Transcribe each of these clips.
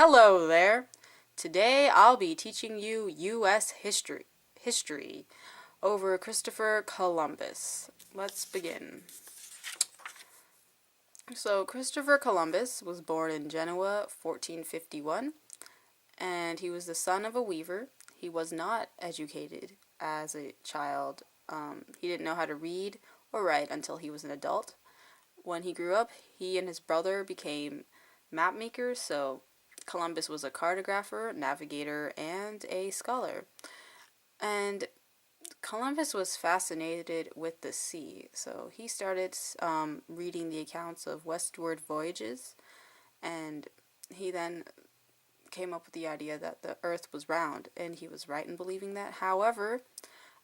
Hello there. Today I'll be teaching you U.S. history over Christopher Columbus. Let's begin. So Christopher Columbus was born in Genoa, 1451, and he was the son of a weaver. He was not educated as a child. He didn't know how to read or write until he was an adult. When he grew up, he and his brother became map makers, so Columbus was a cartographer, navigator, and a scholar. And Columbus was fascinated with the sea, so he started reading the accounts of westward voyages, and he then came up with the idea that the earth was round, and he was right in believing that. However,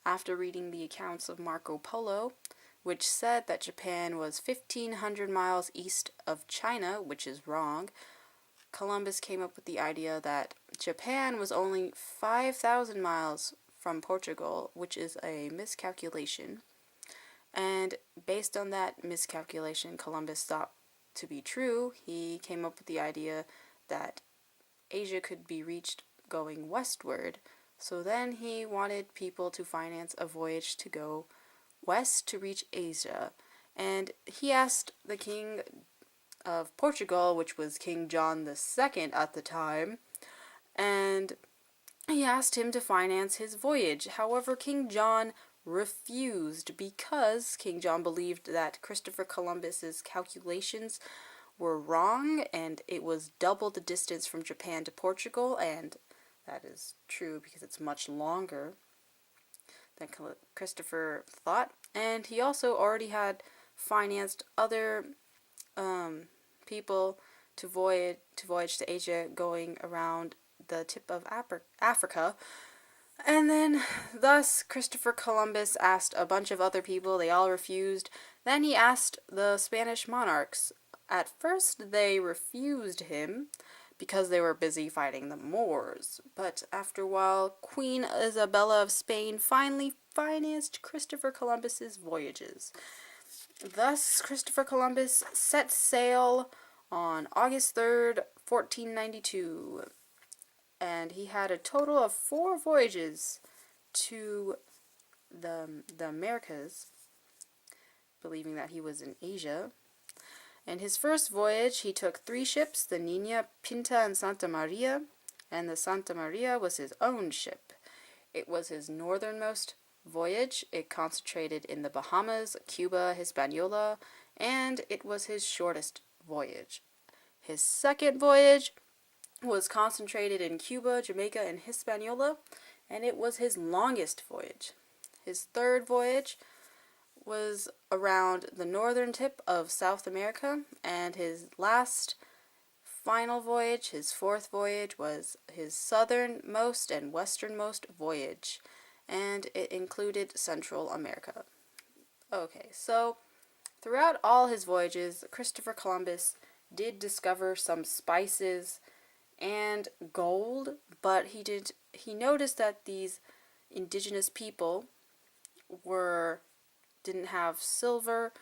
after reading the accounts of Marco Polo, which said that Japan was 1,500 miles east of China, which is wrong, Columbus came up with the idea that Japan was only 5,000 miles from Portugal, which is a miscalculation. And based on that miscalculation, Columbus thought to be true. He came up with the idea that Asia could be reached going westward. So then he wanted people to finance a voyage to go west to reach Asia. And he asked the king of Portugal, which was King John II at the time, and he asked him to finance his voyage. However, King John refused because King John believed that Christopher Columbus's calculations were wrong and it was double the distance from Japan to Portugal, and that is true because it's much longer than Christopher thought. And he also already had financed other people to voyage to Asia, going around the tip of Africa. And then, thus, Christopher Columbus asked a bunch of other people. They all refused. Then he asked the Spanish monarchs. At first, they refused him because they were busy fighting the Moors. But after a while, Queen Isabella of Spain finally financed Christopher Columbus's voyages. Thus, Christopher Columbus set sail on August 3rd, 1492, and he had a total of 4 voyages to the Americas, believing that he was in Asia. In his first voyage, he took 3 ships, the Nina, Pinta, and Santa Maria, and the Santa Maria was his own ship. It was his northernmost voyage. It concentrated in the Bahamas, Cuba, Hispaniola, and it was his shortest voyage. His second voyage was concentrated in Cuba, Jamaica, and Hispaniola, and it was his longest voyage. His third voyage was around the northern tip of South America, and his last final voyage, his fourth voyage, was his southernmost and westernmost voyage, and it included Central America. Okay, so throughout all his voyages, Christopher Columbus did discover some spices and gold, but he noticed that these indigenous people didn't have steel,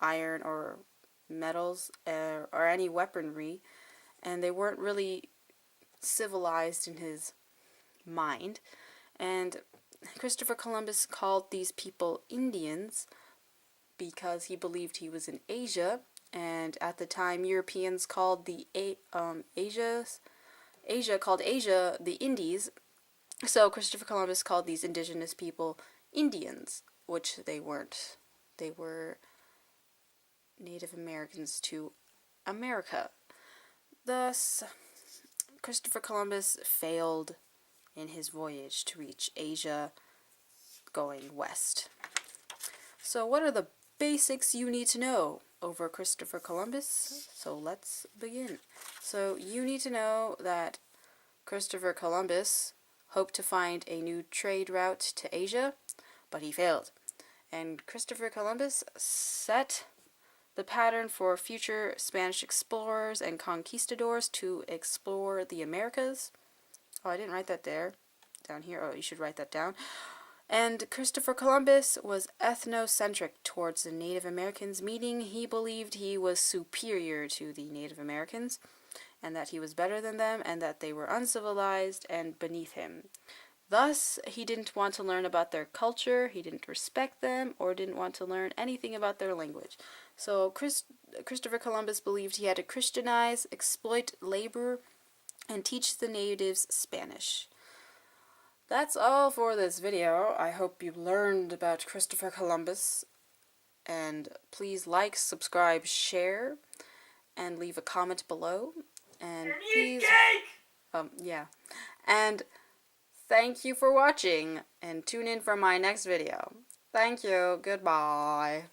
iron, or metals, or any weaponry, and they weren't really civilized in his mind. And Christopher Columbus called these people Indians because he believed he was in Asia, and at the time Europeans called Asia called Asia the Indies. So Christopher Columbus called these indigenous people Indians, which they weren't. They were Native Americans to America. Thus, Christopher Columbus failed in his voyage to reach Asia going west. So what are the basics you need to know over Christopher Columbus? So let's begin. So you need to know that Christopher Columbus hoped to find a new trade route to Asia, but he failed. And Christopher Columbus set the pattern for future Spanish explorers and conquistadors to explore the Americas. Oh, I didn't write that down here. Oh, you should write that down. And Christopher Columbus was ethnocentric towards the Native Americans, meaning he believed he was superior to the Native Americans. and that he was better than them, and that they were uncivilized and beneath him. Thus, he didn't want to learn about their culture, he didn't respect them, or didn't want to learn anything about their language. So Christopher Columbus believed he had to Christianize, exploit labor, and teach the natives Spanish. That's all for this video. I hope you learned about Christopher Columbus. And please like, subscribe, share, and leave a comment below. And please, yeah. And thank you for watching, and tune in for my next video. Thank you. Goodbye.